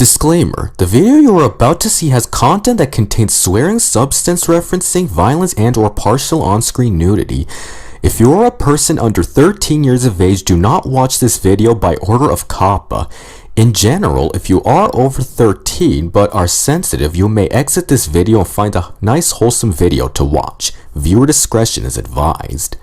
Disclaimer, the video you are about to see has content that contains swearing, substance referencing, violence, and or partial on-screen nudity. If you are a person under 13 years of age, do not watch this video by order of COPPA. In general, if you are over 13 but are sensitive, you may exit this video and find a nice wholesome video to watch. Viewer discretion is advised.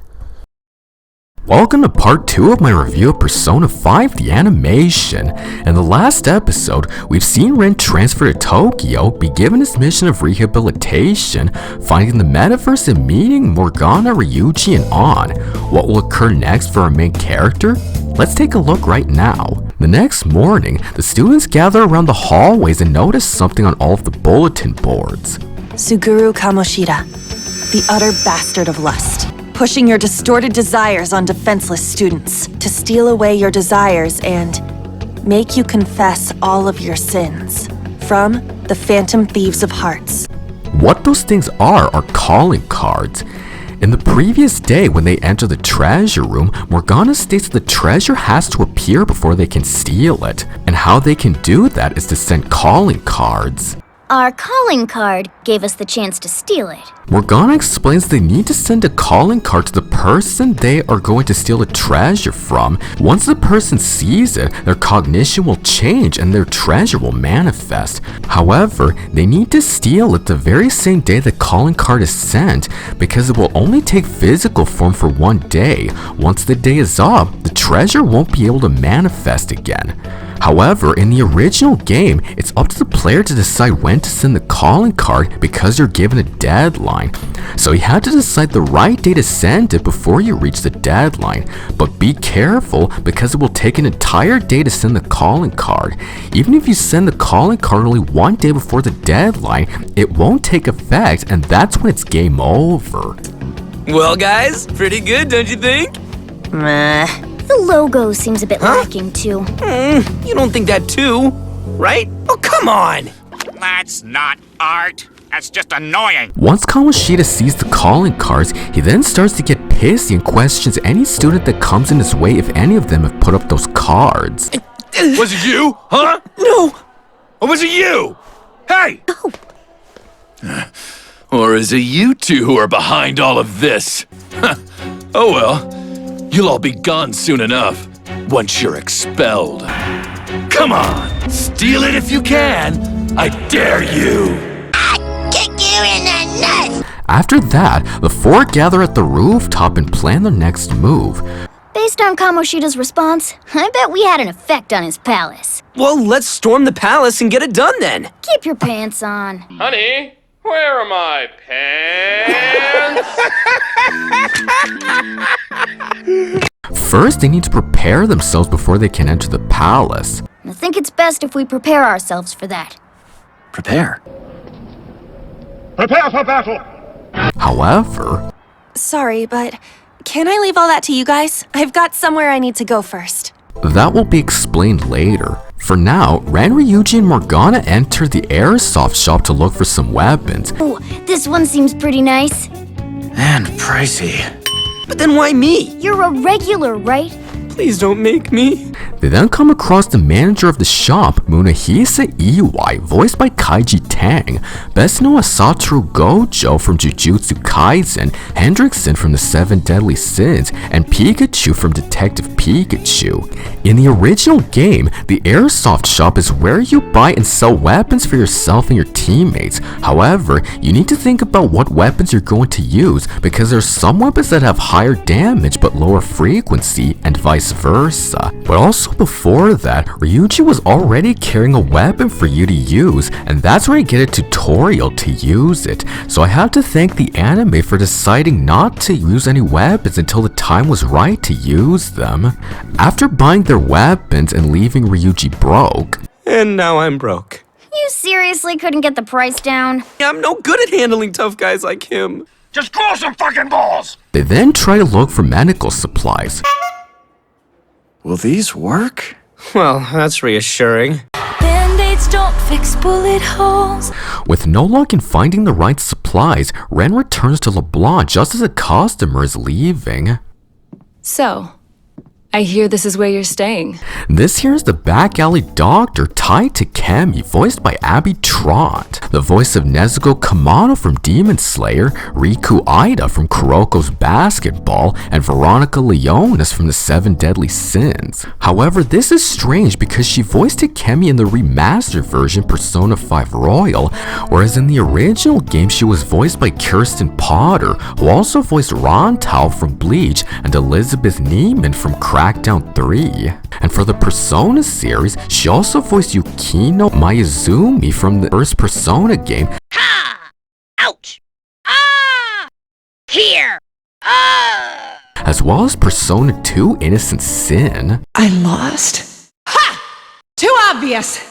Welcome to part 2 of my review of Persona 5 the animation. In the last episode, we've seen Ren transfer to Tokyo, be given his mission of rehabilitation, finding the metaverse and meeting Morgana, Ryuji, and Ann. What will occur next for our main character? Let's take a look right now. The next morning, the students gather around the hallways and notice something on all of the bulletin boards. Suguru Kamoshida, the utter bastard of lust. Pushing your distorted desires on defenseless students to steal away your desires and make you confess all of your sins. From the Phantom Thieves of Hearts. What those things are calling cards. In the previous day, when they enter the treasure room, Morgana states that the treasure has to appear before they can steal it, and how they can do that is to send calling cards. Our calling card gave us the chance to steal it. Morgana explains they need to send a calling card to the person they are going to steal the treasure from. Once the person sees it, their cognition will change and their treasure will manifest. However, they need to steal it the very same day the calling card is sent, because it will only take physical form for one day. Once the day is up, the treasure won't be able to manifest again. However, in the original game, it's up to the player to decide when to send the calling card because you're given a deadline. So you have to decide the right day to send it before you reach the deadline. But be careful, because it will take an entire day to send the calling card. Even if you send the calling card only one day before the deadline, it won't take effect, and that's when it's game over. Well guys, pretty good, don't you think? Meh. The logo seems a bit lacking too. You don't think that too, right? Oh, come on! That's not art. That's just annoying. Once Kamoshida sees the calling cards, he then starts to get pissy and questions any student that comes in his way if any of them have put up those cards. Was it you? Huh? No! Or was it you? Hey! Or is it you two who are behind all of this? Oh well, you'll all be gone soon enough, once you're expelled. Come on, steal it if you can! I dare you! Kick you in the nuts! After that, the four gather at the rooftop and plan their next move. Based on Kamoshida's response, I bet we had an effect on his palace. Well, let's storm the palace and get it done then. Keep your pants on. Honey, where are my pants? First, they need to prepare themselves before they can enter the palace. I think it's best if we prepare ourselves for that. Prepare. Prepare for battle! However, Sorry, but can I leave all that to you guys? I've got somewhere I need to go first. that will be explained later. For now, Ren, Ryuji, and Morgana enter the airsoft shop to look for some weapons. Oh, this one seems pretty nice. And pricey. But then why me? You're a regular, right? Please don't make me. They then come across the manager of the shop, Munehisa Iwai, voiced by Kaiji Tang, best known as Satoru Gojo from Jujutsu Kaisen, Hendrickson from the Seven Deadly Sins, and Pikachu from Detective Pikachu. In the original game, the airsoft shop is where you buy and sell weapons for yourself and your teammates. However, you need to think about what weapons you're going to use, because there are some weapons that have higher damage but lower frequency, and vice versa. But also before that, Ryuji was already carrying a weapon for you to use, and that's where you get a tutorial to use it. So I have to thank the anime for deciding not to use any weapons until the time was right to use them. After buying their weapons and leaving Ryuji broke, And now I'm broke. You seriously couldn't get the price down? I'm no good at handling tough guys like him. Just grow some fucking balls! they then try to look for medical supplies. Will these work? Well, that's reassuring. Band-aids don't fix bullet holes. With no luck in finding the right supplies, Ren returns to LeBlanc just as a customer is leaving. So, I hear this is where you're staying. This here is the back alley doctor Tai Takemi, voiced by Abby Trott, the voice of Nezuko Kamado from Demon Slayer, Riku Ida from Kuroko's Basketball, and Veronica Leonis from the Seven Deadly Sins. However, this is strange because she voiced Takemi in the remastered version Persona 5 Royal, whereas in the original game she was voiced by Kirsten Potter, who also voiced Ron-Tao from Bleach and Elizabeth Neiman from Crackdown 3. And for the Persona series, she also voiced Yukino Mayuzumi from the first Persona game. Ha! Ouch! Ah! Here! Ah! As well as Persona 2 Innocent Sin. I lost? Ha! Too obvious!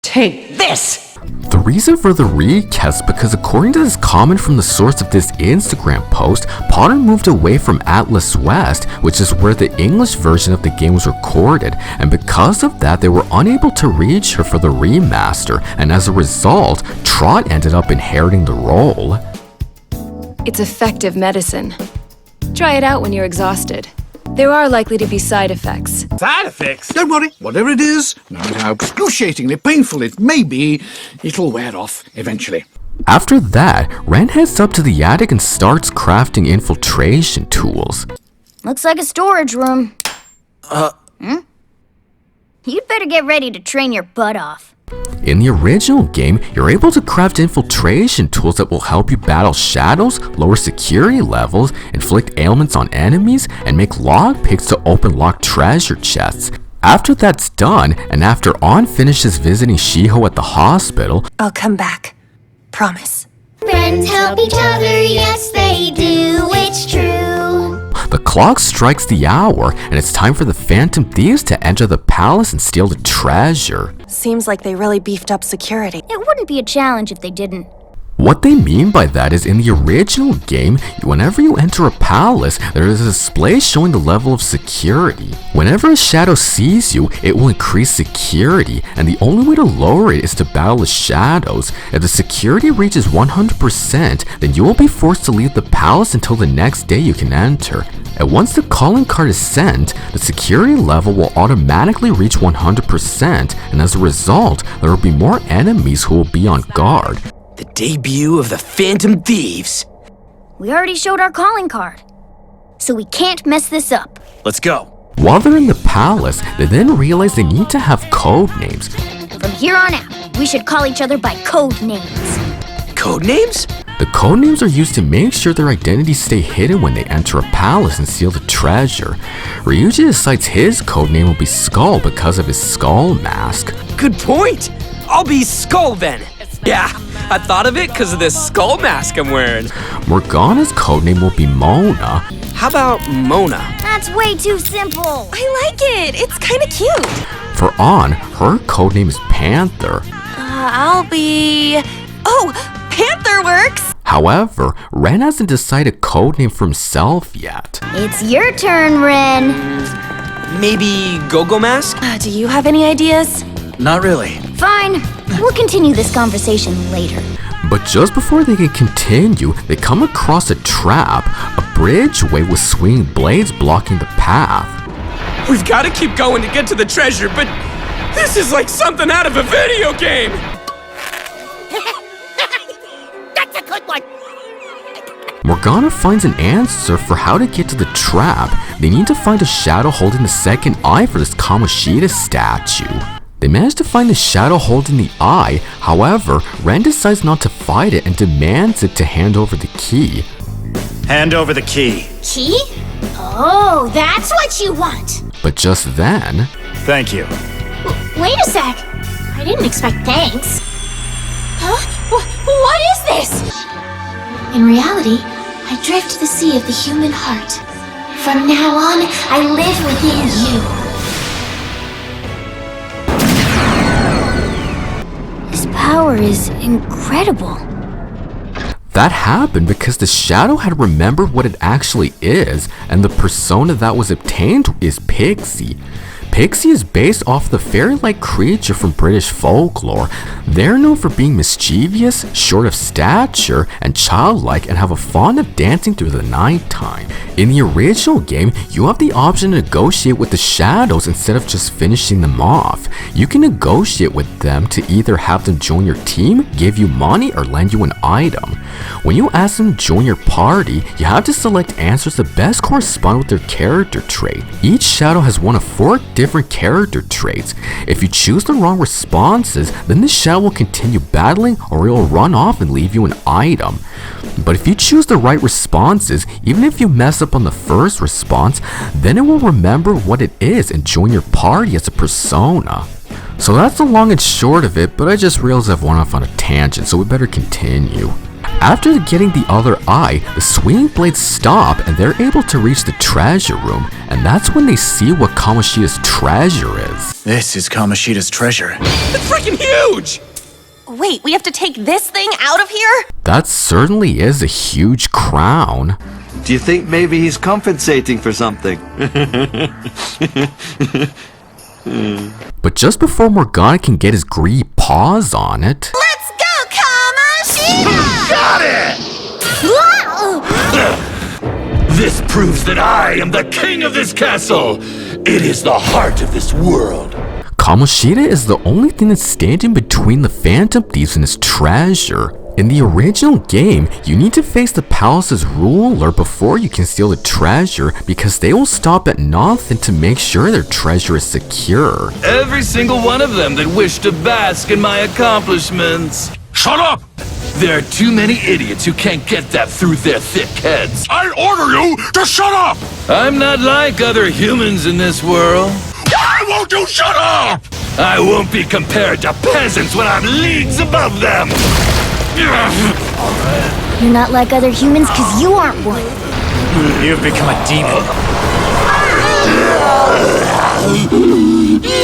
Take this! The reason for the recast is because according to this comment from the source of this Instagram post, Potter moved away from Atlas West, which is where the English version of the game was recorded, and because of that they were unable to reach her for the remaster, and as a result, Trott ended up inheriting the role. It's effective medicine. Try it out when you're exhausted. There are likely to be side effects. Side effects? Don't worry, whatever it is, no matter how excruciatingly painful it may be, it'll wear off eventually. After that, Ren heads up to the attic and starts crafting infiltration tools. Looks like a storage room. You'd better get ready to train your butt off. In the original game, you're able to craft infiltration tools that will help you battle shadows, lower security levels, inflict ailments on enemies, and make lockpicks to open locked treasure chests. After that's done, and after On finishes visiting Shiho at the hospital, I'll come back. Promise. Friends help each other, yes they do, it's true. the clock strikes the hour, and it's time for the Phantom Thieves to enter the palace and steal the treasure. Seems like they really beefed up security. It wouldn't be a challenge if they didn't. What they mean by that is in the original game, whenever you enter a palace, there is a display showing the level of security. Whenever a shadow sees you, it will increase security, and the only way to lower it is to battle the shadows. If the security reaches 100%, then you will be forced to leave the palace until the next day you can enter. And once the calling card is sent, the security level will automatically reach 100%, and as a result, there will be more enemies who will be on guard. The debut of the Phantom Thieves. We already showed our calling card, so we can't mess this up. Let's go. While they're in the palace, they then realize they need to have code names. From here on out, we should call each other by code names. Code names? The code names are used to make sure their identities stay hidden when they enter a palace and steal the treasure. Ryuji decides his code name will be Skull because of his skull mask. Good point. I'll be Skull then. Yeah, I thought of it because of this skull mask I'm wearing. Morgana's codename will be Mona. How about Mona? That's way too simple. I like it. It's kind of cute. For On, her codename is Panther. I'll be... Oh, Panther works! However, Ren hasn't decided a codename for himself yet. It's your turn, Ren. Maybe Go-Go Mask? Do you have any ideas? Not really. Fine. We'll continue this conversation later. But just before they can continue, they come across a trap, a bridgeway with swinging blades blocking the path. We've got to keep going to get to the treasure, but this is like something out of a video game! That's a good one. Morgana finds an answer for how to get to the trap. They need to find a shadow holding the second eye for this Kamoshida statue. They manage to find the shadow holding the eye, however, Ren decides not to fight it and demands it to hand over the key. Hand over the key. Key? Oh, that's what you want. But just then... Thank you. Wait a sec. I didn't expect thanks. Huh? What is this? In reality, I drift the sea of the human heart. From now on, I live within you. This power is incredible. That happened because the shadow had remembered what it actually is, and the persona that was obtained is Pixie. Pixie is based off the fairy-like creature from British folklore. They're known for being mischievous, short of stature, and childlike, and have a fond of dancing through the nighttime. In the original game, you have the option to negotiate with the shadows instead of just finishing them off. You can negotiate with them to either have them join your team, give you money, or lend you an item. When you ask them to join your party, you have to select answers that best correspond with their character trait. Each shadow has one of 4 different character traits. If you choose the wrong responses, then the shadow will continue battling or it will run off and leave you an item. But if you choose the right responses, even if you mess up on the first response, then it will remember what it is and join your party as a persona. So that's the long and short of it, but I just realized I've went off on a tangent, so we better continue. After getting the other eye, the swinging blades stop and they're able to reach the treasure room, and that's when they see what Kamoshida's treasure is. This is Kamoshida's treasure. It's freaking huge! Wait, we have to take this thing out of here? That certainly is a huge crown. Do you think maybe he's compensating for something? But just before Morgana can get his greedy paws on it, Let's go, Kamoshida! Got it! This proves that I am the king of this castle. It is the heart of this world. Kamoshida is the only thing that's standing between the Phantom Thieves and his treasure. In the original game, you need to face the palace's ruler before you can steal the treasure because they will stop at nothing to make sure their treasure is secure. Every single one of them that wish to bask in my accomplishments. Shut up! There are too many idiots who can't get that through their thick heads. I order you to shut up! I'm not like other humans in this world. Why won't you shut up? I won't be compared to peasants when I'm leagues above them. You're not like other humans because you aren't one. You've become a demon.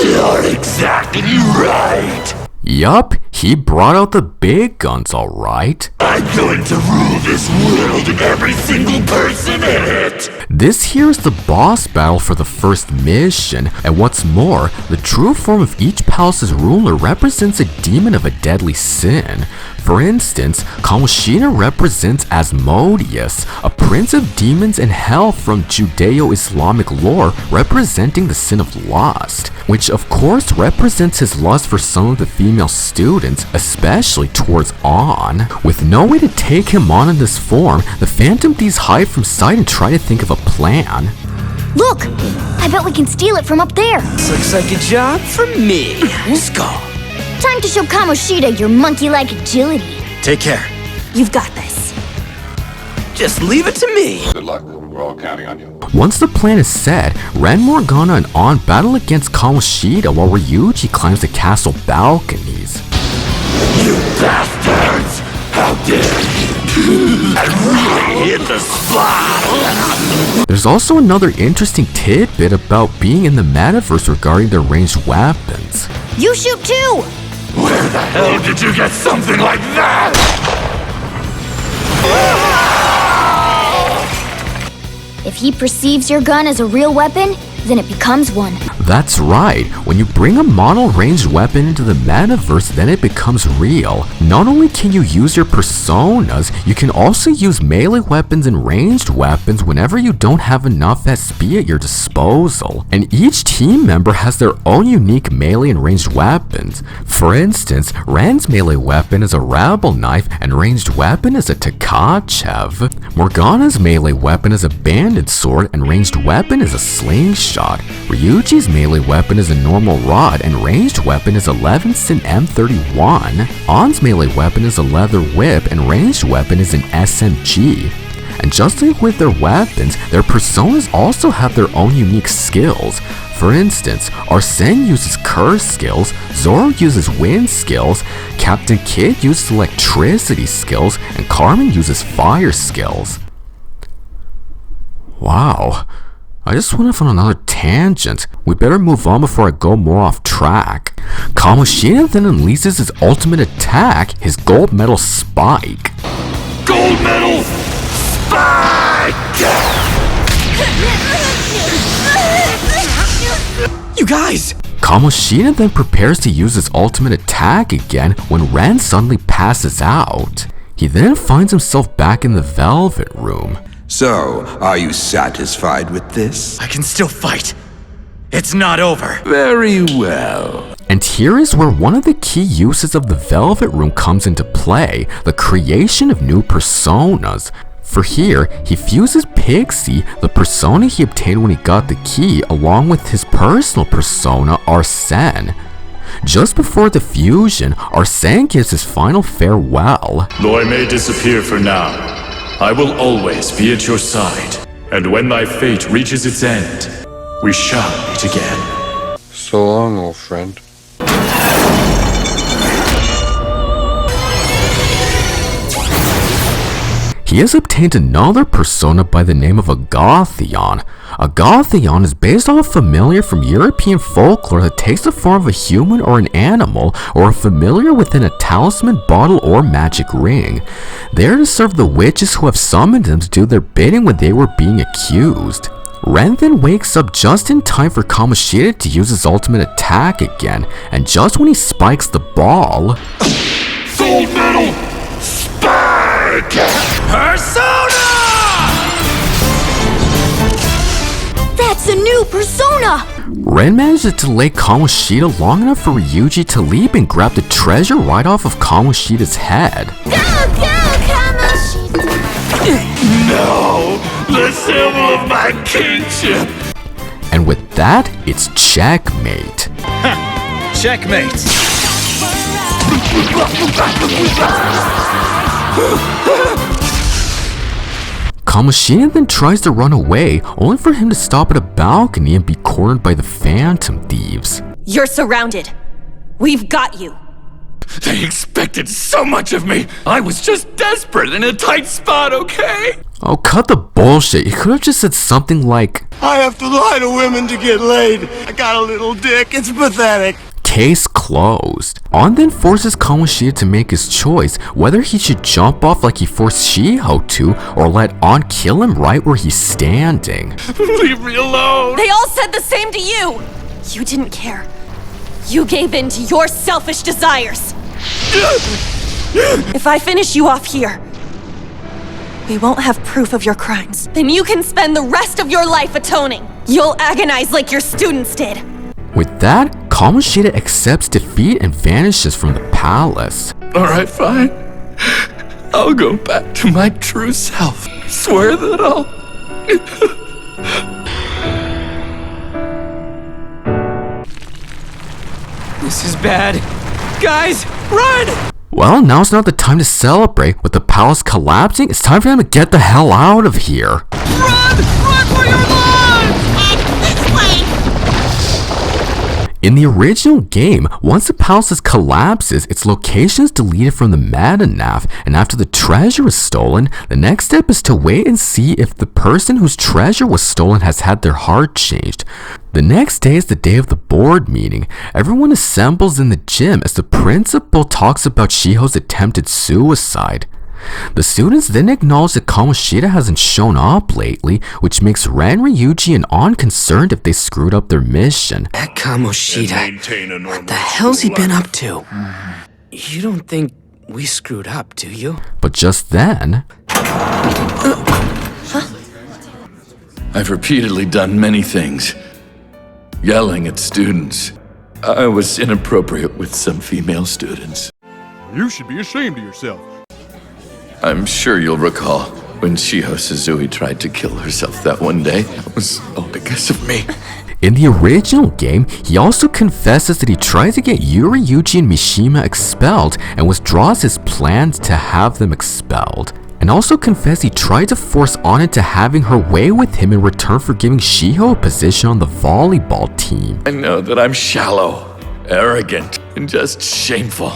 You're exactly right. Yup, he brought out the big guns alright. I'm going to rule this world and every single person in it. This here is the boss battle for the first mission, and what's more, the true form of each palace's ruler represents a demon of a deadly sin. For instance, Kamoshida represents Asmodeus, a prince of demons and hell from Judeo-Islamic lore representing the sin of lust, which of course represents his lust for some of the female students, especially towards An. With no way to take him on in this form, the Phantom Thieves hide from sight and try to think of a plan. Look! I bet we can steal it from up there. Looks like a job for me. Let's go. Time to show Kamoshida your monkey-like agility. Take care. You've got this. Just leave it to me. Good luck. We're all counting on you. Once the plan is set, Ren, Morgana, and An battle against Kamoshida while Ryuji climbs the castle balconies. You bastards! How dare you! I really hit the spot! There's also another interesting tidbit about being in the metaverse regarding their ranged weapons. You shoot too! Where the hell did you get something like that? If he perceives your gun as a real weapon, then it becomes one. That's right, when you bring a model ranged weapon into the metaverse, then it becomes real. Not only can you use your personas, you can also use melee weapons and ranged weapons whenever you don't have enough SP at your disposal. And each team member has their own unique melee and ranged weapons. For instance, Ren's melee weapon is a rabble knife and ranged weapon is a Takachev. Morgana's melee weapon is a banded sword and ranged weapon is a slingshot. Ryuji's melee weapon is a normal rod and ranged weapon is a Levinson M31. An's melee weapon is a leather whip and ranged weapon is an SMG. And just like with their weapons, their personas also have their own unique skills. For instance, Arsene uses curse skills, Zoro uses wind skills, Captain Kid uses electricity skills, and Carmen uses fire skills. Wow. I just went off on another tangent. We better move on before I go more off track. Kamoshida then unleashes his ultimate attack, his gold medal spike. Gold medal spike! You guys! Kamoshida then prepares to use his ultimate attack again when Ren suddenly passes out. He then finds himself back in the Velvet Room. So, are you satisfied with this? I can still fight. It's not over. Very well. And here is where one of the key uses of the Velvet Room comes into play, the creation of new personas. For here, he fuses Pixie, the persona he obtained when he got the key, along with his personal persona, Arsene. Just before the fusion, Arsene gives his final farewell. Though I may disappear for now, I will always be at your side. And when thy fate reaches its end, we shall meet again. So long, old friend. He has obtained another persona by the name of Agathion. Agathion is based on a familiar from European folklore that takes the form of a human or an animal, or a familiar within a talisman, bottle, or magic ring. They are to serve the witches who have summoned them to do their bidding when they were being accused. Ren then wakes up just in time for Kamoshida to use his ultimate attack again, and just when he spikes the ball... Soul Metal Spike! Persona! That's a new persona! Ren manages to delay Kamoshida long enough for Ryuji to leap and grab the treasure right off of Kamoshida's head. Go, Kamoshida! No! The symbol of my kingship! And with that, it's checkmate. Checkmate! Kamoshida then tries to run away, only for him to stop at a balcony and be cornered by the Phantom Thieves. You're surrounded. We've got you. They expected so much of me! I was just desperate in a tight spot, okay? Oh, cut the bullshit. You could have just said something like, I have to lie to women to get laid. I got a little dick. It's pathetic. case closed. On then forces Kamoshida to make his choice, whether he should jump off like he forced Shiho to, or let On kill him right where he's standing. Leave me alone! They all said the same to you! You didn't care. You gave in to your selfish desires. If I finish you off here, we won't have proof of your crimes. Then you can spend the rest of your life atoning. You'll agonize like your students did. With that, Kamoshida accepts defeat and vanishes from the palace. Alright, fine. I'll go back to my true self. Swear that I'll... This is bad. Guys, run! Well, now's not the time to celebrate. With the palace collapsing, it's time for them to get the hell out of here. Run! Run for your lives! This way! In the original game, once the palace collapses, its location is deleted from the meta-nav, and after the treasure is stolen, the next step is to wait and see if the person whose treasure was stolen has had their heart changed. The next day is the day of the board meeting. Everyone assembles in the gym as the principal talks about Shiho's attempted suicide. The students then acknowledge that Kamoshida hasn't shown up lately, which makes Ren, Ryuji, and On concerned if they screwed up their mission. That Kamoshida, what the hell's he been up to? You don't think we screwed up, do you? But just then... I've repeatedly done many things. Yelling at students. I was inappropriate with some female students. You should be ashamed of yourself. I'm sure you'll recall when Shiho Suzui tried to kill herself that one day. It was all because of me. In the original game, he also confesses that he tried to get Yuri, Yuji, and Mishima expelled and withdraws his plans to have them expelled. And also confessed he tried to force On into having her way with him in return for giving Shiho a position on the volleyball team. I know that I'm shallow, arrogant, and just shameful.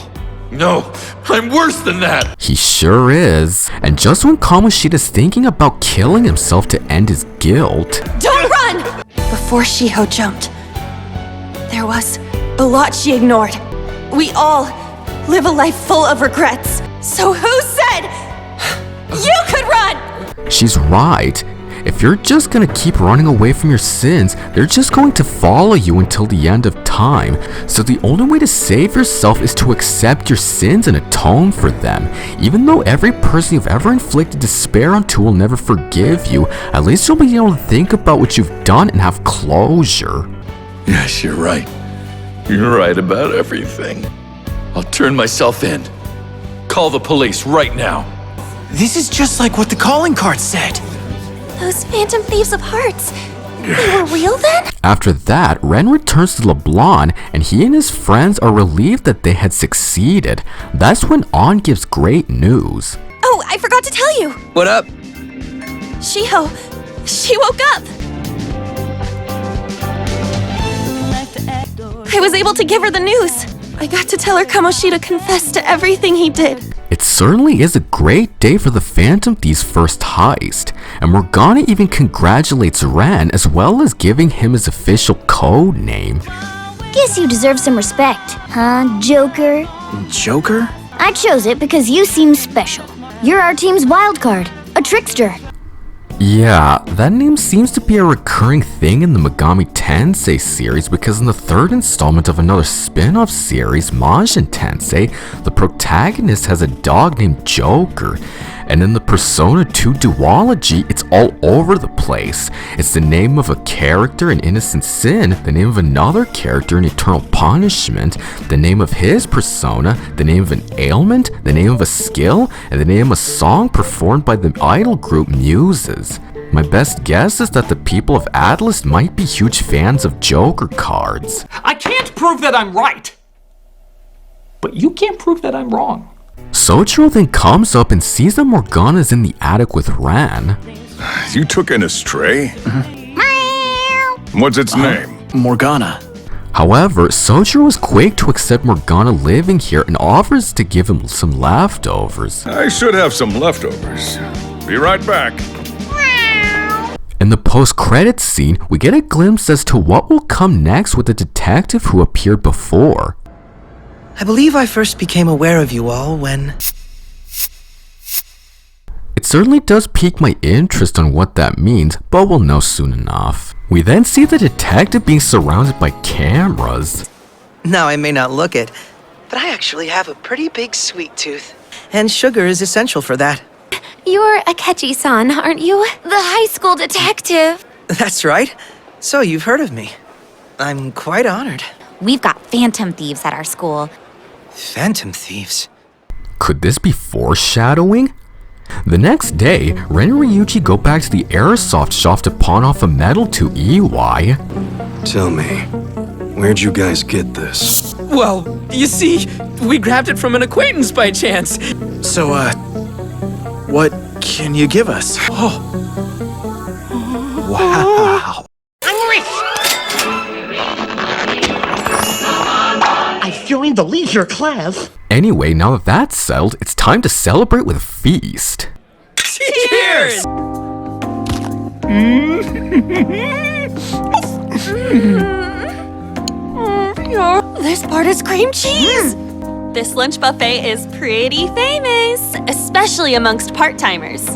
No, I'm worse than that! He sure is. And just when Kamoshida's thinking about killing himself to end his guilt... Don't run! Before Shiho jumped, there was a lot she ignored. We all live a life full of regrets. So who said you could run? She's right. If you're just gonna keep running away from your sins, they're just going to follow you until the end of time. So the only way to save yourself is to accept your sins and atone for them. Even though every person you've ever inflicted despair onto will never forgive you, at least you'll be able to think about what you've done and have closure. Yes, you're right. You're right about everything. I'll turn myself in. Call the police right now. This is just like what the calling card said. Those phantom thieves of hearts. They were real then? After that, Ren returns to Leblanc, and he and his friends are relieved that they had succeeded. That's when An gives great news. Oh, I forgot to tell you. What up? Shiho, she woke up. I was able to give her the news. I got to tell her Kamoshida confessed to everything he did. It certainly is a great day for the Phantom Thief's first heist, and Morgana even congratulates Ren as well as giving him his official code name. Guess you deserve some respect, huh, Joker? Joker? I chose it because you seem special. You're our team's wild card, a trickster. Yeah, that name seems to be a recurring thing in the Megami Tensei series because in the third installment of another spin-off series, Majin Tensei, the protagonist has a dog named Joker, and in the Persona 2 duology, it's all over the place. It's the name of a character in Innocent Sin, the name of another character in Eternal Punishment, the name of his persona, the name of an ailment, the name of a skill, and the name of a song performed by the idol group Muses. My best guess is that the people of Atlas might be huge fans of Joker cards. I can't prove that I'm right, but you can't prove that I'm wrong. Sojiro then comes up and sees that Morgana's in the attic with Ran. You took in a stray? What's its name? Morgana. However, Sojiro is quick to accept Morgana living here and offers to give him some leftovers. I should have some leftovers. Be right back. In the post-credits scene, we get a glimpse as to what will come next with the detective who appeared before. I believe I first became aware of you all when... It certainly does pique my interest on what that means, but we'll know soon enough. We then see the detective being surrounded by cameras. Now I may not look it, but I actually have a pretty big sweet tooth. And sugar is essential for that. You're Akechi-san, aren't you? The high school detective. That's right. So you've heard of me. I'm quite honored. We've got phantom thieves at our school. Phantom thieves? Could this be foreshadowing? The next day, Ren and Ryuji go back to the airsoft shop to pawn off a medal to EY. Tell me, where'd you guys get this? Well, you see, we grabbed it from an acquaintance by chance. So, what can you give us? Oh. Wow. I joined the leisure class. Anyway, now that that's settled, it's time to celebrate with a feast. Cheers! This part is cream cheese. This lunch buffet is pretty famous, especially amongst part-timers.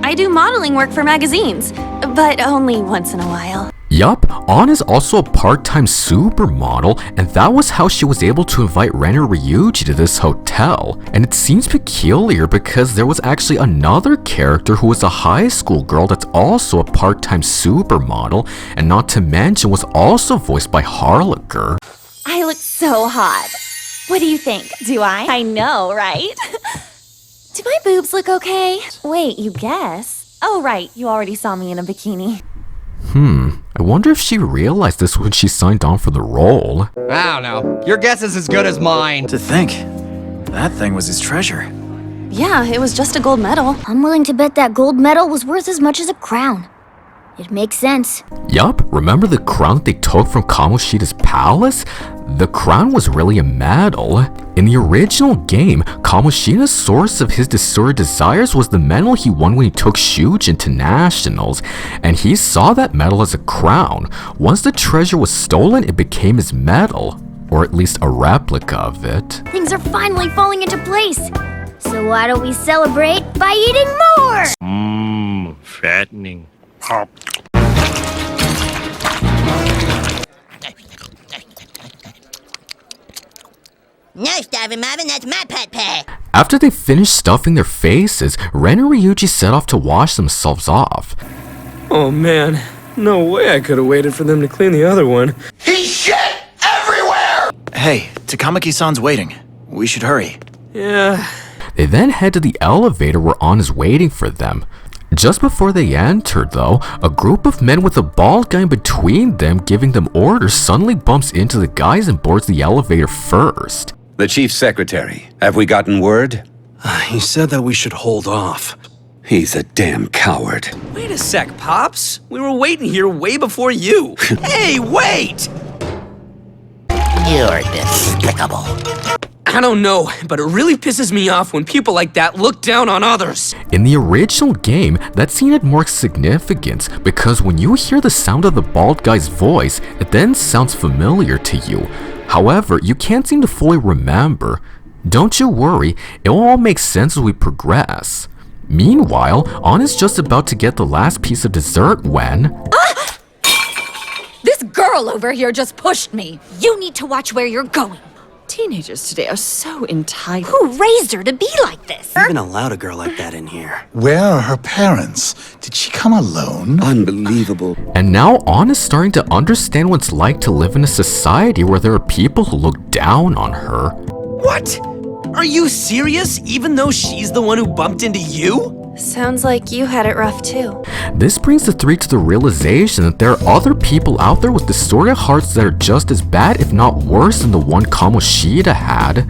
I do modeling work for magazines, but only once in a while. Yup, An is also a part-time supermodel, and that was how she was able to invite Ren and Ryuji to this hotel. And it seems peculiar because there was actually another character who was a high school girl that's also a part-time supermodel, and not to mention was also voiced by Harlacher. I look so hot. What do you think? Do I? I know, right? Do my boobs look okay? Wait, you guess? Oh, right, you already saw me in a bikini. I wonder if she realized this when she signed on for the role. I don't know. Your guess is as good as mine. To think, that thing was his treasure. Yeah, it was just a gold medal. I'm willing to bet that gold medal was worth as much as a crown. It makes sense. Yup, remember the crown that they took from Kamoshida's palace? The crown was really a medal. In the original game, Kamoshida's source of his disordered desires was the medal he won when he took Shujin to nationals, and he saw that medal as a crown. Once the treasure was stolen, it became his medal, or at least a replica of it. Things are finally falling into place. So why don't we celebrate by eating more? Fattening. No starving, Marvin, that's my pet pet. After they finished stuffing their faces, Ren and Ryuji set off to wash themselves off. Oh man, no way I could have waited for them to clean the other one. He's shit everywhere! Hey, Takamaki-san's waiting. We should hurry. Yeah. They then head to the elevator where Ann is waiting for them. Just before they enter, though, a group of men with a bald guy in between them giving them orders suddenly bumps into the guys and boards the elevator first. The chief secretary. Have we gotten word? He said that we should hold off. He's a damn coward. Wait a sec, Pops. We were waiting here way before you. Hey, wait! You're despicable. I don't know, but it really pisses me off when people like that look down on others. In the original game, that scene had more significance because when you hear the sound of the bald guy's voice, it then sounds familiar to you. However, you can't seem to fully remember. Don't you worry, it will all make sense as we progress. Meanwhile, Ann is just about to get the last piece of dessert when... This girl over here just pushed me. You need to watch where you're going. Teenagers today are so entitled. Who raised her to be like this? Even allowed a girl like that in here. Where are her parents? Did she come alone? Unbelievable. And now Ann is starting to understand what it's like to live in a society where there are people who look down on her. What? Are you serious? Even though she's the one who bumped into you? Sounds like you had it rough too. This brings the three to the realization that there are other people out there with distorted hearts that are just as bad, if not worse, than the one Kamoshida had.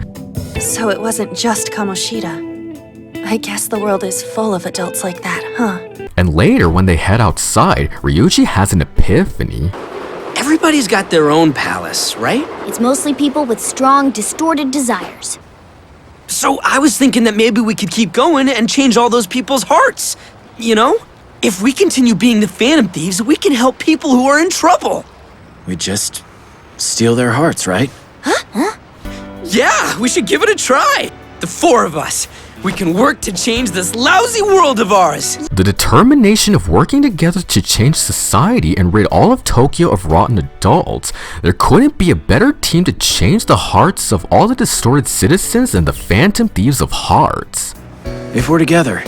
So it wasn't just Kamoshida. I guess the world is full of adults like that, huh? And later, when they head outside, Ryuji has an epiphany. Everybody's got their own palace, right? It's mostly people with strong, distorted desires. So I was thinking that maybe we could keep going and change all those people's hearts. You know? If we continue being the Phantom Thieves, we can help people who are in trouble. We just steal their hearts, right? Huh? Yeah, we should give it a try. The four of us. We can work to change this lousy world of ours. The determination of working together to change society and rid all of Tokyo of rotten adults. There couldn't be a better team to change the hearts of all the distorted citizens than the Phantom Thieves of Hearts. If we're together,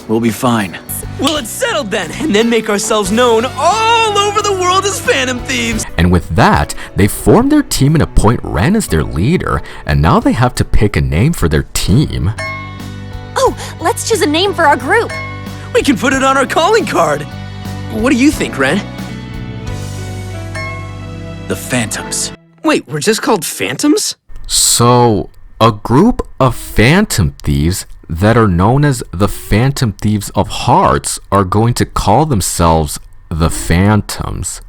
we'll be fine. Well, it's settled then, and then make ourselves known all over the world as Phantom Thieves. And with that, they form their team and appoint Ren as their leader, and now they have to pick a name for their team. Oh, let's choose a name for our group. We can put it on our calling card. What do you think, Ren? The Phantoms. Wait, we're just called Phantoms? So, a group of Phantom Thieves that are known as the Phantom Thieves of Hearts are going to call themselves the Phantoms.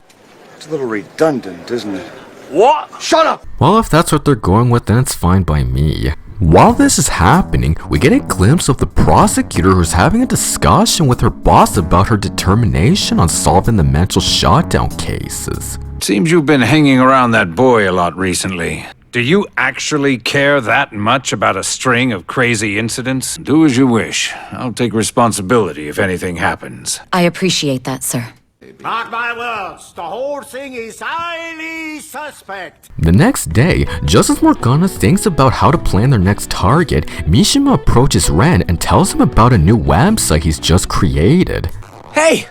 It's a little redundant, isn't it? What? Shut up! Well, if that's what they're going with, then it's fine by me. While this is happening, we get a glimpse of the prosecutor who's having a discussion with her boss about her determination on solving the mental shutdown cases. Seems you've been hanging around that boy a lot recently. Do you actually care that much about a string of crazy incidents? Do as you wish. I'll take responsibility if anything happens. I appreciate that, sir. Mark my words, the whole thing is highly suspect. The next day, just as Morgana thinks about how to plan their next target, Mishima approaches Ren and tells him about a new website he's just created. Hey!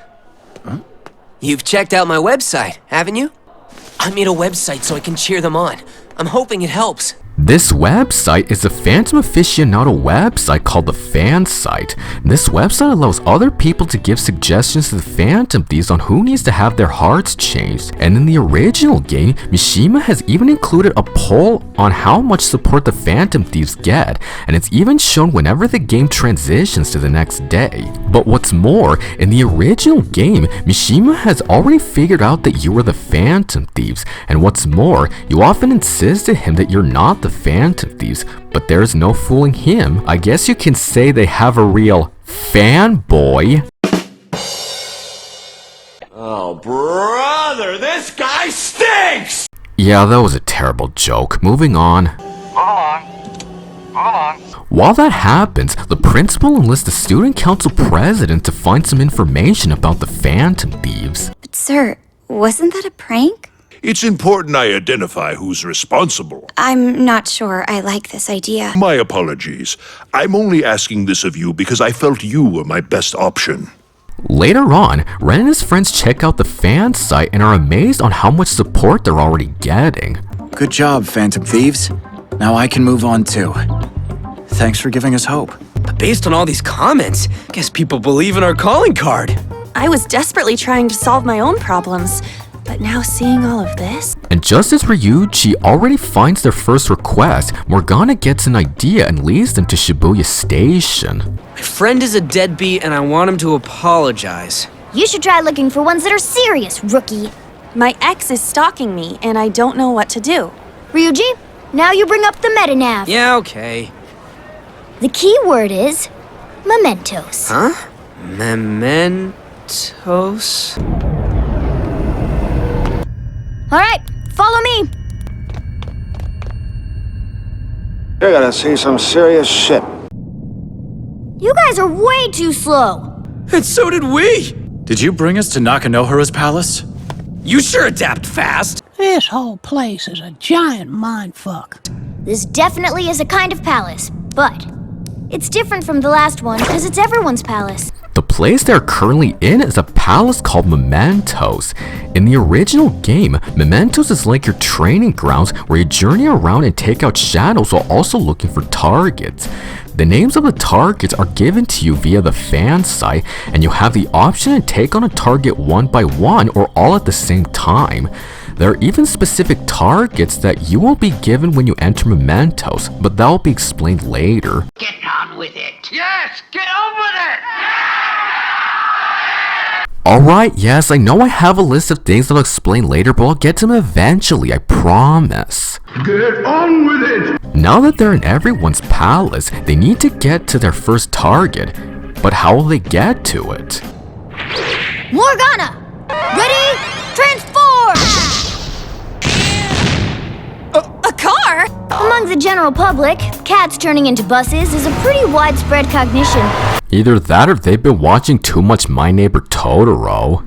Huh? You've checked out my website, haven't you? I made a website so I can cheer them on. I'm hoping it helps. This website is a Phantom aficionado website called the Fan Site. This website allows other people to give suggestions to the Phantom Thieves on who needs to have their hearts changed. And in the original game, Mishima has even included a poll on how much support the Phantom Thieves get, and it's even shown whenever the game transitions to the next day. But what's more, in the original game, Mishima has already figured out that you were the Phantom Thieves, and what's more, you often insist to him that you're not the Phantom Thieves, but there's no fooling him. I guess you can say they have a real fanboy. Oh, brother, this guy stinks! Yeah, that was a terrible joke. Moving on. While that happens, the principal enlists the student council president to find some information about the Phantom Thieves. But sir, wasn't that a prank? It's important I identify who's responsible. I'm not sure I like this idea. My apologies. I'm only asking this of you because I felt you were my best option. Later on, Ren and his friends check out the fan site and are amazed on how much support they're already getting. Good job, Phantom Thieves. Now I can move on too. Thanks for giving us hope. But based on all these comments, guess people believe in our calling card. I was desperately trying to solve my own problems, but now seeing all of this... And just as Ryuji already finds their first request, Morgana gets an idea and leads them to Shibuya Station. My friend is a deadbeat and I want him to apologize. You should try looking for ones that are serious, rookie. My ex is stalking me and I don't know what to do. Ryuji, now you bring up the metanav. Yeah, okay. The key word is mementos. Huh? Mementos? Alright, follow me. You're gonna see some serious shit. You guys are way too slow. And so did we! Did you bring us to Nakanohara's palace? You sure adapt fast. This whole place is a giant mindfuck. This definitely is a kind of palace, but it's different from the last one because it's everyone's palace. The place they're currently in is a palace called Mementos. In the original game, Mementos is like your training grounds where you journey around and take out shadows while also looking for targets. The names of the targets are given to you via the fan site, and you have the option to take on a target one by one or all at the same time. There are even specific targets that you will be given when you enter Mementos, but that will be explained later. Get on with it. Yes, get on with it! Alright, yes, I know I have a list of things that I'll explain later, but I'll get to them eventually, I promise. Get on with it! Now that they're in everyone's palace, they need to get to their first target. But how will they get to it? Morgana! Ready? Transform! A car? Among the general public, cats turning into buses is a pretty widespread cognition. Either that or they've been watching too much My Neighbor Totoro.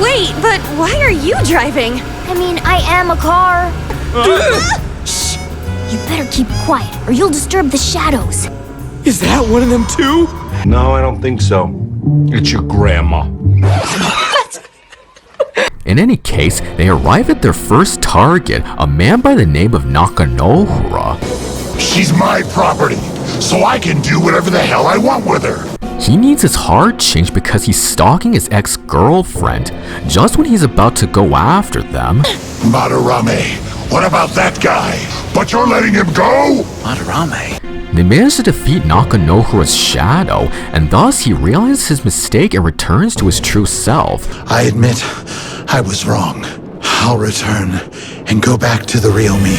Wait, but why are you driving? I mean, I am a car. Shh! You better keep quiet or you'll disturb the shadows. Is that one of them too? No, I don't think so. It's your grandma. In any case, they arrive at their first target, a man by the name of Nakanohara. She's my property, so I can do whatever the hell I want with her. He needs his heart changed because he's stalking his ex-girlfriend, just when he's about to go after them. Madarame, what about that guy? But you're letting him go? Madarame? They manage to defeat Nakanohara's shadow, and thus he realizes his mistake and returns to his true self. I admit, I was wrong. I'll return and go back to the real me.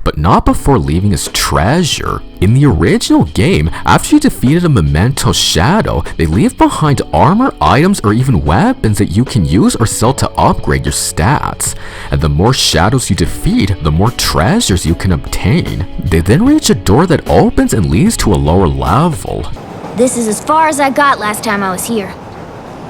But not before leaving his treasure. In the original game, after you defeated a Memento Shadow, they leave behind armor, items, or even weapons that you can use or sell to upgrade your stats. And the more shadows you defeat, the more treasures you can obtain. They then reach a door that opens and leads to a lower level. This is as far as I got last time I was here.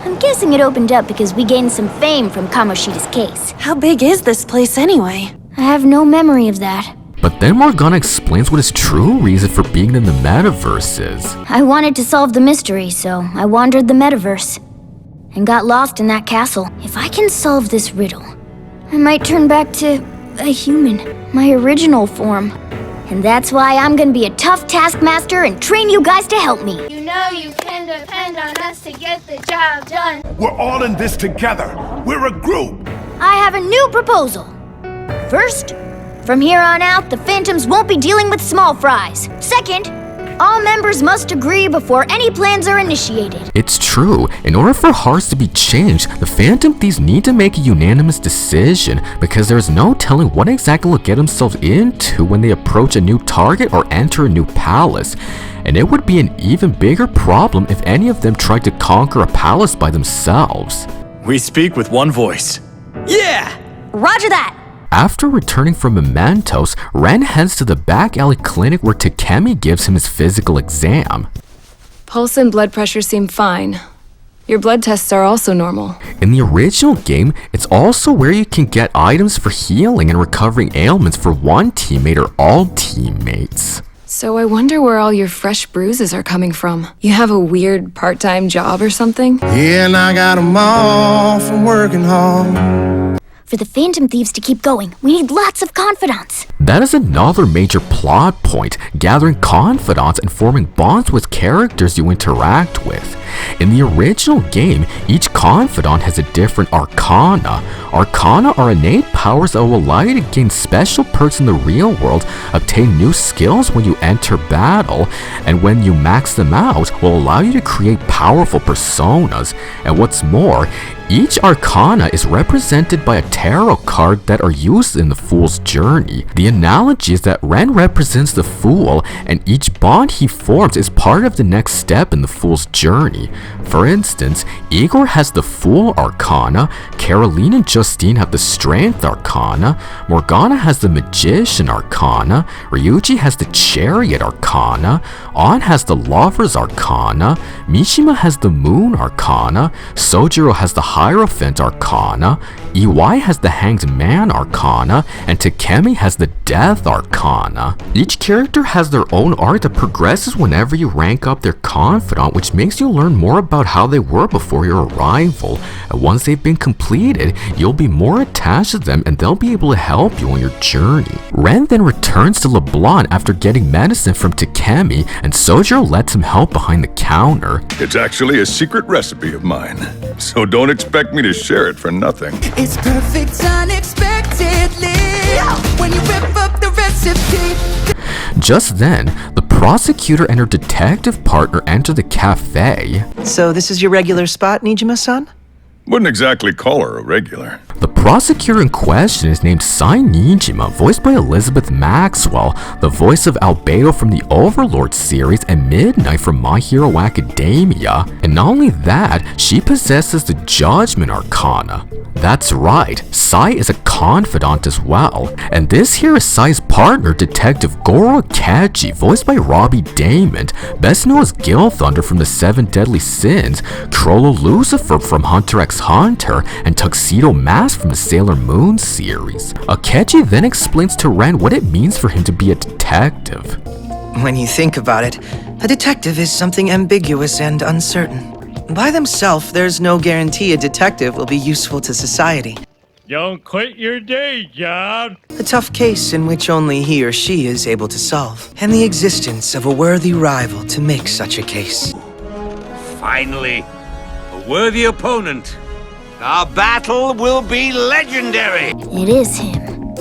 I'm guessing it opened up because we gained some fame from Kamoshida's case. How big is this place anyway? I have no memory of that. But then Morgana explains what his true reason for being in the metaverse is. I wanted to solve the mystery, so I wandered the metaverse and got lost in that castle. If I can solve this riddle, I might turn back to a human, my original form. And that's why I'm gonna be a tough taskmaster and train you guys to help me. You know you can depend on us to get the job done. We're all in this together. We're a group. I have a new proposal. First, from here on out, the Phantoms won't be dealing with small fries. Second, all members must agree before any plans are initiated. It's true. In order for hearts to be changed, the Phantom Thieves need to make a unanimous decision because there is no telling what exactly they'll get themselves into when they approach a new target or enter a new palace. And it would be an even bigger problem if any of them tried to conquer a palace by themselves. We speak with one voice. Yeah! Roger that! After returning from Mementos, Ren heads to the back alley clinic where Takemi gives him his physical exam. Pulse and blood pressure seem fine. Your blood tests are also normal. In the original game, it's also where you can get items for healing and recovering ailments for one teammate or all teammates. So I wonder where all your fresh bruises are coming from. You have a weird part-time job or something? Yeah, and I got 'em all from working hard. For the Phantom Thieves to keep going, we need lots of confidants. That is another major plot point, gathering confidants and forming bonds with characters you interact with. In the original game, each confidant has a different arcana. Arcana are innate powers that will allow you to gain special perks in the real world, obtain new skills when you enter battle, and when you max them out, will allow you to create powerful personas. And what's more, each arcana is represented by a tarot card that are used in the Fool's Journey. The analogy is that Ren represents the Fool, and each bond he forms is part of the next step in the Fool's Journey. For instance, Igor has the Fool Arcana, Caroline and Justine have the Strength Arcana, Morgana has the Magician Arcana, Ryuji has the Chariot Arcana, An has the Lover's Arcana, Mishima has the Moon Arcana, Sojiro has the Hierophant Arcana, EY has the Hanged Man Arcana, and Takemi has the Death Arcana. Each character has their own arc that progresses whenever you rank up their confidant, which makes you learn more about how they were before your arrival. And once they've been completed, you'll be more attached to them and they'll be able to help you on your journey. Ren then returns to LeBlanc after getting medicine from Takemi, and Sojiro lets him help behind the counter. It's actually a secret recipe of mine, so don't expect me to share it for nothing. It's perfect unexpectedly when you rip up the recipe. Just then, the prosecutor and her detective partner enter the cafe. So this is your regular spot, Nijima-san? Wouldn't exactly call her a regular. The prosecutor in question is named Sai Nijima, voiced by Elizabeth Maxwell, the voice of Albedo from the Overlord series and Midnight from My Hero Academia. And not only that, she possesses the Judgment Arcana. That's right, Sai is a confidant as well. And this here is Sai's partner, Detective Goro Akechi, voiced by Robbie Damon, best known as Gil Thunder from the Seven Deadly Sins, Trollo Lucifer from Hunter x Hunter, and Tuxedo Mask from the Sailor Moon series. Akechi then explains to Ren what it means for him to be a detective. When you think about it, a detective is something ambiguous and uncertain. By themselves, there's no guarantee a detective will be useful to society. Don't quit your day job. A tough case in which only he or she is able to solve, and the existence of a worthy rival to make such a case. Finally, a worthy opponent. Our battle will be legendary. It is him.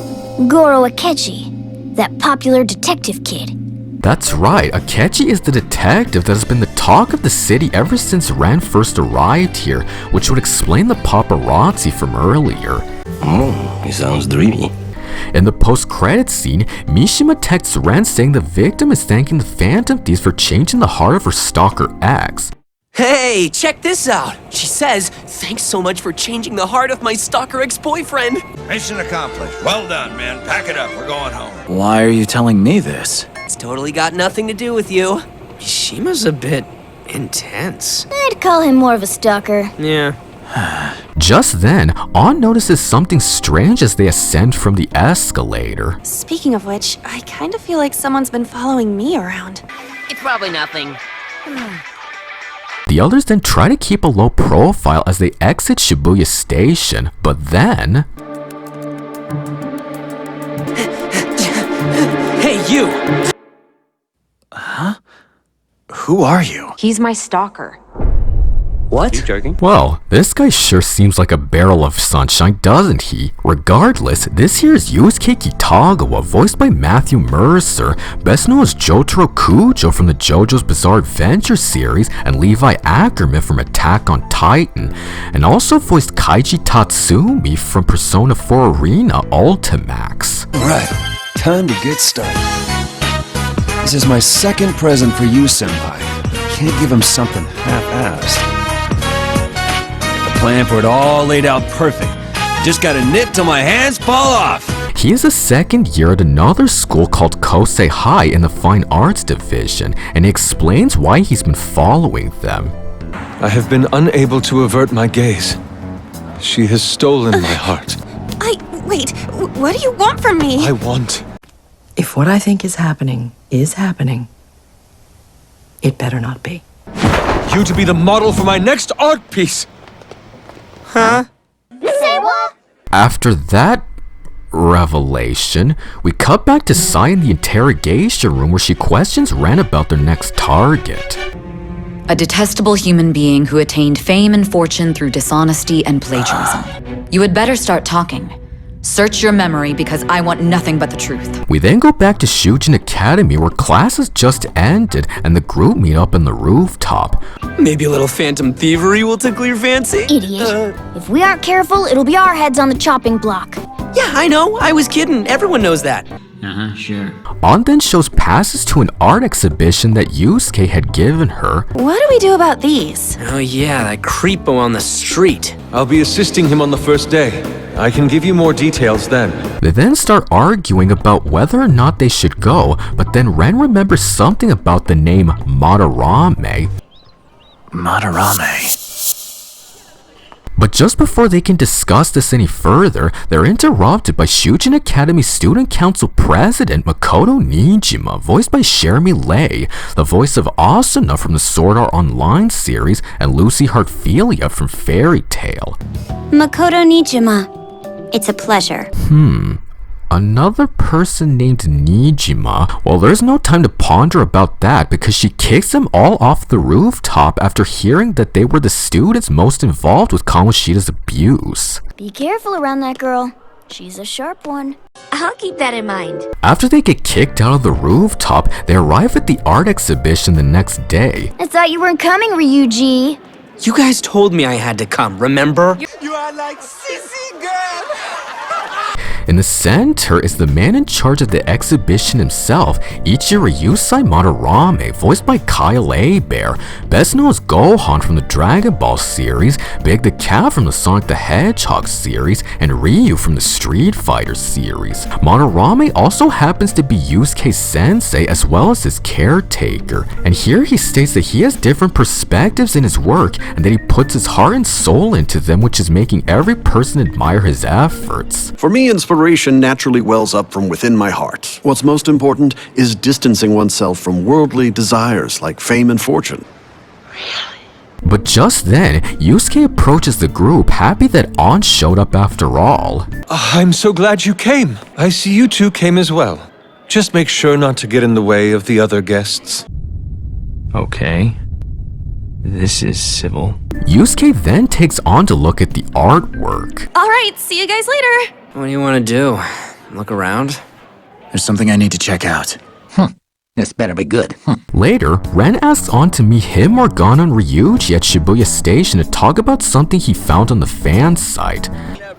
Goro Akechi, that popular detective kid. That's right, Akechi is the detective that has been the talk of the city ever since Ren first arrived here, which would explain the paparazzi from earlier. He sounds dreamy. In the post-credits scene, Mishima texts Ren saying the victim is thanking the Phantom Thieves for changing the heart of her stalker ex. Hey, check this out. She says, thanks so much for changing the heart of my stalker ex-boyfriend. Mission accomplished. Well done, man. Pack it up. We're going home. Why are you telling me this? It's totally got nothing to do with you. Mishima's a bit intense. I'd call him more of a stalker. Yeah. Just then, An notices something strange as they ascend from the escalator. Speaking of which, I kind of feel like someone's been following me around. It's probably nothing. The others then try to keep a low profile as they exit Shibuya Station, but then... Hey, you! Huh? Who are you? He's my stalker. What? You joking? Well, this guy sure seems like a barrel of sunshine, doesn't he? Regardless, this here is Yusuke Kitagawa, voiced by Matthew Mercer, best known as Jotaro Kujo from the JoJo's Bizarre Adventure series and Levi Ackerman from Attack on Titan, and also voiced Kaiji Tatsumi from Persona 4 Arena Ultimax. Alright, time to get started. This is my second present for you, Senpai. Can't give him something half-assed. Plan for it all laid out perfect. Just gotta knit till my hands fall off. He is a second year at another school called Kosei High in the Fine Arts Division, and he explains why he's been following them. I have been unable to avert my gaze. She has stolen my heart. Wait, what do you want from me? I want... If what I think is happening, it better not be. you to be the model for my next art piece! Huh? Say what? After that revelation, we cut back to Sai in the interrogation room where she questions Ren about their next target. A detestable human being who attained fame and fortune through dishonesty and plagiarism. You had better start talking. Search your memory because I want nothing but the truth. We then go back to Shujin Academy where classes just ended and the group meet up on the rooftop. Maybe a little phantom thievery will tickle your fancy? Idiot. If we aren't careful, it'll be our heads on the chopping block. Yeah, I know. I was kidding. Everyone knows that. Sure. On then shows passes to an art exhibition that Yusuke had given her. What do we do about these? Oh yeah, that creepo on the street. I'll be assisting him on the first day. I can give you more details then. They then start arguing about whether or not they should go, but then Ren remembers something about the name Madarame. Madarame. But just before they can discuss this any further, they're interrupted by Shujin Academy Student Council President Makoto Nijima, voiced by Jeremy Lay, the voice of Asuna from the Sword Art Online series, and Lucy Hartfilia from Fairy Tail. Makoto Nijima. It's a pleasure. Another person named Nijima. Well, there's no time to ponder about that because she kicks them all off the rooftop after hearing that they were the students most involved with Kamoshida's abuse. Be careful around that girl. She's a sharp one. I'll keep that in mind. After they get kicked out of the rooftop, they arrive at the art exhibition the next day. I thought you weren't coming, Ryuji. You guys told me I had to come, remember? You are like sissy girl. In the center is the man in charge of the exhibition himself, Ichiro Yusai Madarame, voiced by Kyle Bear, best known as Gohan from the Dragon Ball series, Big the Cat from the Sonic the Hedgehog series, and Ryu from the Street Fighter series. Madarame also happens to be Yusuke's sensei as well as his caretaker, and here he states that he has different perspectives in his work and that he puts his heart and soul into them, which is making every person admire his efforts. For me, inspiration naturally wells up from within my heart. What's most important is distancing oneself from worldly desires like fame and fortune. But just then, Yusuke approaches the group, happy that An showed up after all. I'm so glad you came. I see you two came as well. Just make sure not to get in the way of the other guests. Okay. This is civil. Yusuke then takes An to look at the artwork. All right, see you guys later. What do you want to do? Look around? There's something I need to check out. This better be good. Later, Ren asks An to meet him, Morgana, and Ryuji at Shibuya Station to talk about something he found on the fan site.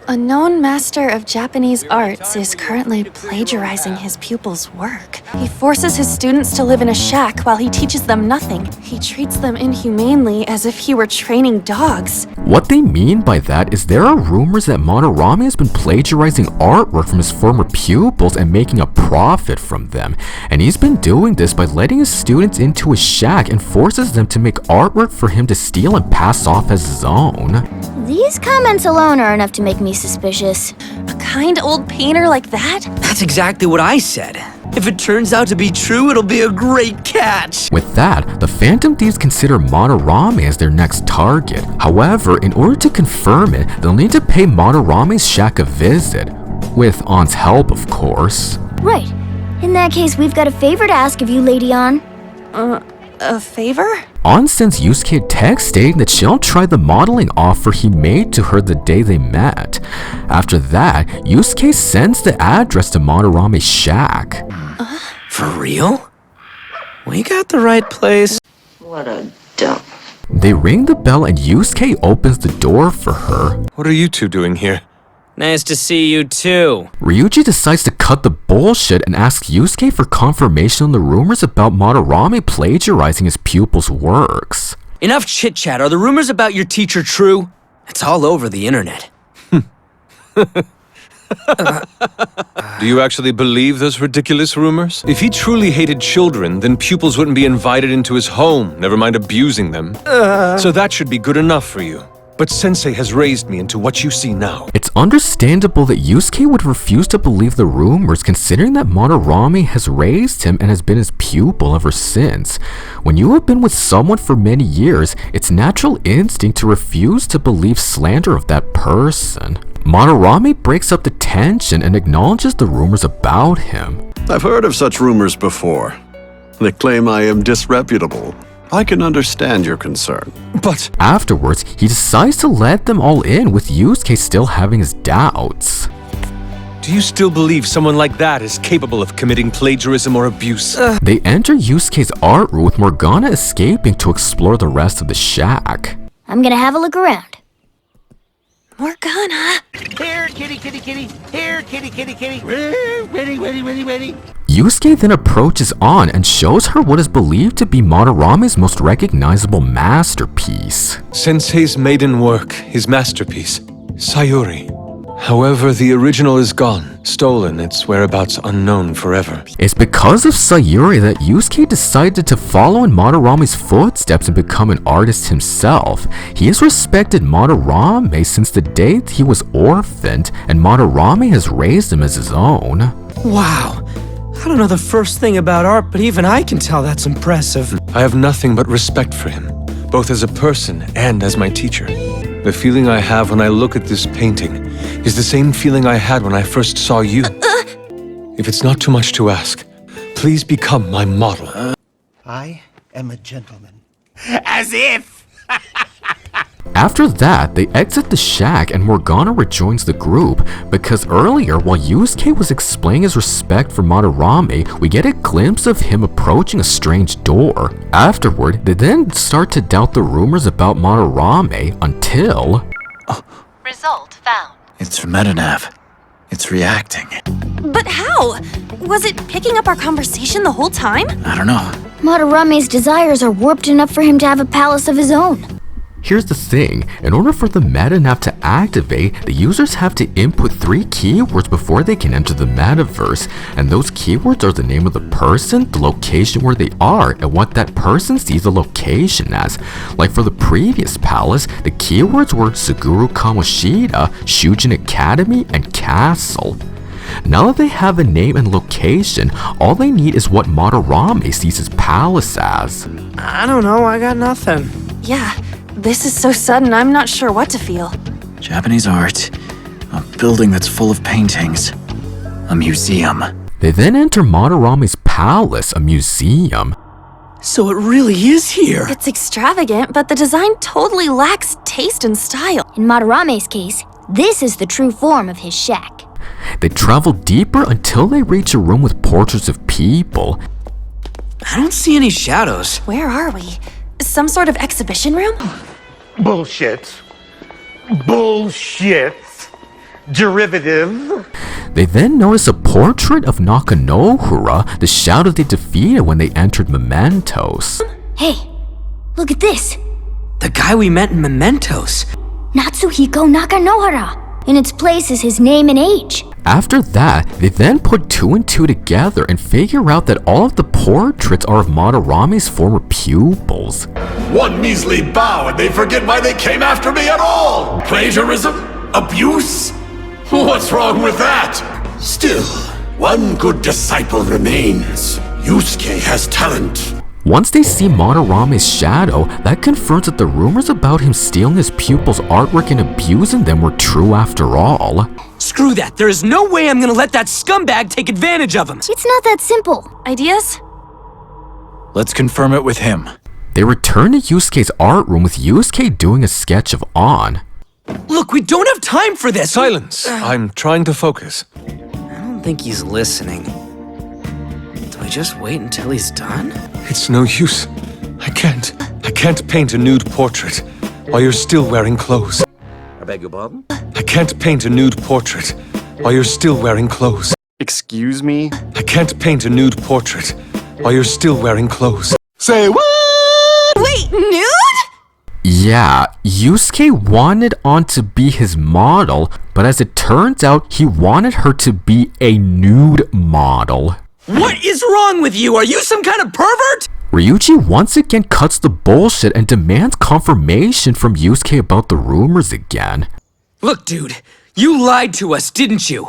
A known master of Japanese arts is currently plagiarizing his pupils' work. He forces his students to live in a shack while he teaches them nothing. He treats them inhumanely as if he were training dogs. What they mean by that is there are rumors that Madarame has been plagiarizing artwork from his former pupils and making a profit from them. And he's been doing this by letting his students into his shack and forces them to make artwork for him to steal and pass off as his own. These comments alone are enough to make me suspicious. A kind old painter like that? That's exactly what I said. If it turns out to be true, it'll be a great catch. With that, the Phantom Thieves consider Madarame as their next target. However, in order to confirm it, they'll need to pay Madarame's shack a visit. With An's help, of course. Right. In that case, we've got a favor to ask of you, Lady An. A favor? An sends Yusuke a text stating that she'll try the modeling offer he made to her the day they met. After that, Yusuke sends the address to Madarame's shack. For real? We got the right place. What a dump. They ring the bell and Yusuke opens the door for her. What are you two doing here? Nice to see you too. Ryuji decides to cut the bullshit and asks Yusuke for confirmation on the rumors about Madarame plagiarizing his pupils' works. Enough chit-chat. Are the rumors about your teacher true? It's all over the internet. Do you actually believe those ridiculous rumors? If he truly hated children, then pupils wouldn't be invited into his home, never mind abusing them. So that should be good enough for you. But Sensei has raised me into what you see now. It's understandable that Yusuke would refuse to believe the rumors, considering that Madarame has raised him and has been his pupil ever since. When you have been with someone for many years, it's natural instinct to refuse to believe slander of that person. Madarame breaks up the tension and acknowledges the rumors about him. I've heard of such rumors before. They claim I am disreputable. I can understand your concern. But afterwards, he decides to let them all in, with Yusuke still having his doubts. Do you still believe someone like that is capable of committing plagiarism or abuse? They enter Yusuke's art room, with Morgana escaping to explore the rest of the shack. I'm gonna have a look around. Morgana! Here, kitty, kitty, kitty. Here, kitty, kitty, kitty. Ready, ready, ready, ready. Yusuke then approaches An and shows her what is believed to be Madarame's most recognizable masterpiece. Sensei's maiden work, his masterpiece, Sayuri. However, the original is gone, stolen, its whereabouts unknown forever. It's because of Sayuri that Yusuke decided to follow in Madarame's footsteps and become an artist himself. He has respected Madarame since the day he was orphaned, and Madarame has raised him as his own. Wow. I don't know the first thing about art, but even I can tell that's impressive. I have nothing but respect for him, both as a person and as my teacher. The feeling I have when I look at this painting is the same feeling I had when I first saw you. If it's not too much to ask, please become my model. I am a gentleman. As if! After that, they exit the shack and Morgana rejoins the group, because earlier, while Yusuke was explaining his respect for Madarame, we get a glimpse of him approaching a strange door. Afterward, they then start to doubt the rumors about Madarame until... Result found. It's from Metanav. It's reacting. But how? Was it picking up our conversation the whole time? I don't know. Madarame's desires are warped enough for him to have a palace of his own. Here's the thing, in order for the Metanav to activate, the users have to input 3 keywords before they can enter the metaverse, and those keywords are the name of the person, the location where they are, and what that person sees the location as. Like for the previous palace, the keywords were Suguru Kamoshida, Shujin Academy, and Castle. Now that they have a name and location, all they need is what Madarame sees his palace as. I don't know, I got nothing. Yeah. This is so sudden, I'm not sure what to feel. Japanese art. A building that's full of paintings. A museum. They then enter Madarame's palace, a museum. So it really is here. It's extravagant, but the design totally lacks taste and style. In Madarame's case, this is the true form of his shack. They travel deeper until they reach a room with portraits of people. I don't see any shadows. Where are we? Some sort of exhibition room? Bullshit. Bullshit. Derivative. They then notice a portrait of Nakanohura, the shadow they defeated when they entered Mementos. Hey, look at this. The guy we met in Mementos. Natsuhiko Nakanohara. In its place is his name and age. After that, they then put 2 and 2 together and figure out that all of the portraits are of Madarame's former pupils. One measly bow and they forget why they came after me at all! Plagiarism? Abuse? What's wrong with that? Still, one good disciple remains. Yusuke has talent. Once they see Madarame's shadow, that confirms that the rumors about him stealing his pupils' artwork and abusing them were true after all. Screw that. There is no way I'm gonna let that scumbag take advantage of him. It's not that simple. Ideas? Let's confirm it with him. They return to Yusuke's art room with Yusuke doing a sketch of An. Look, we don't have time for this. Silence. I'm trying to focus. I don't think he's listening. Do I just wait until he's done? It's no use. I can't paint a nude portrait while you're still wearing clothes. I beg your pardon? I can't paint a nude portrait while you're still wearing clothes. Excuse me? I can't paint a nude portrait while you're still wearing clothes. Say what? Wait, nude? Yeah, Yusuke wanted An to be his model, but as it turns out, he wanted her to be a nude model. What is wrong with you? Are you some kind of pervert? Ryuji once again cuts the bullshit and demands confirmation from Yusuke about the rumors again. Look, dude, you lied to us, didn't you?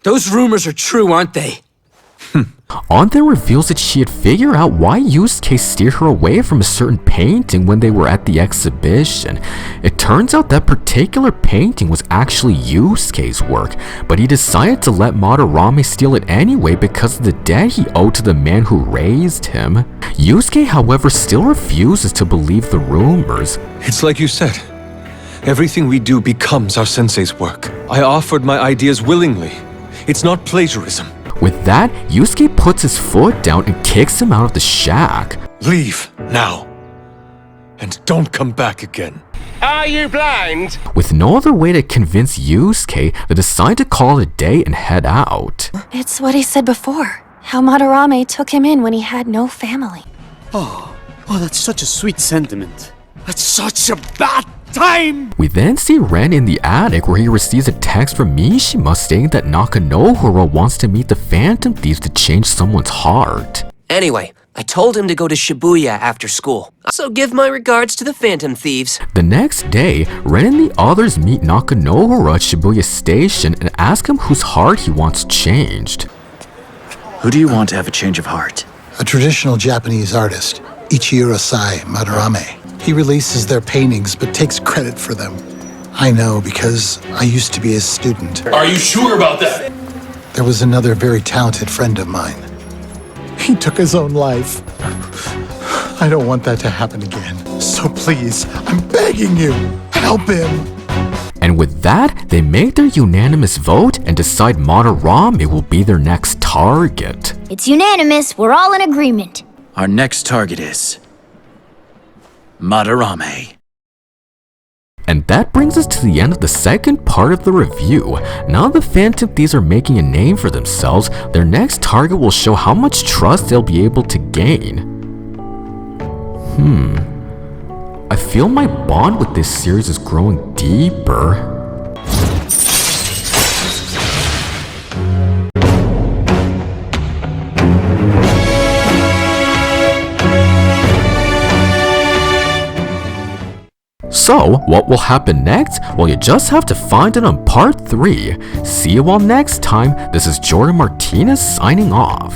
Those rumors are true, aren't they? An then reveals that she had figured out why Yusuke steered her away from a certain painting when they were at the exhibition. It turns out that particular painting was actually Yusuke's work, but he decided to let Madarame steal it anyway because of the debt he owed to the man who raised him. Yusuke, however, still refuses to believe the rumors. It's like you said. Everything we do becomes our sensei's work. I offered my ideas willingly. It's not plagiarism. With that, Yusuke puts his foot down and kicks him out of the shack. Leave, now. And don't come back again. Are you blind? With no other way to convince Yusuke, they decide to call it a day and head out. It's what he said before. How Madarame took him in when he had no family. Oh, that's such a sweet sentiment. That's such a bad time! We then see Ren in the attic where he receives a text from Mishima stating that Nakanohara wants to meet the Phantom Thieves to change someone's heart. Anyway, I told him to go to Shibuya after school. So give my regards to the Phantom Thieves. The next day, Ren and the others meet Nakanohara at Shibuya Station and ask him whose heart he wants changed. Who do you want to have a change of heart? A traditional Japanese artist, Ichiro Sai Madarame. He releases their paintings but takes credit for them. I know because I used to be his student. Are you sure about that? There was another very talented friend of mine. He took his own life. I don't want that to happen again. So please, I'm begging you, help him. And with that, they make their unanimous vote and decide Madarame will be their next target. It's unanimous. We're all in agreement. Our next target is Madarame. And that brings us to the end of the second part of the review. Now the Phantom Thieves are making a name for themselves, their next target will show how much trust they'll be able to gain. I feel my bond with this series is growing deeper. So, what will happen next? Well, you just have to find it on part 3. See you all next time. This is Jordan Martinez signing off.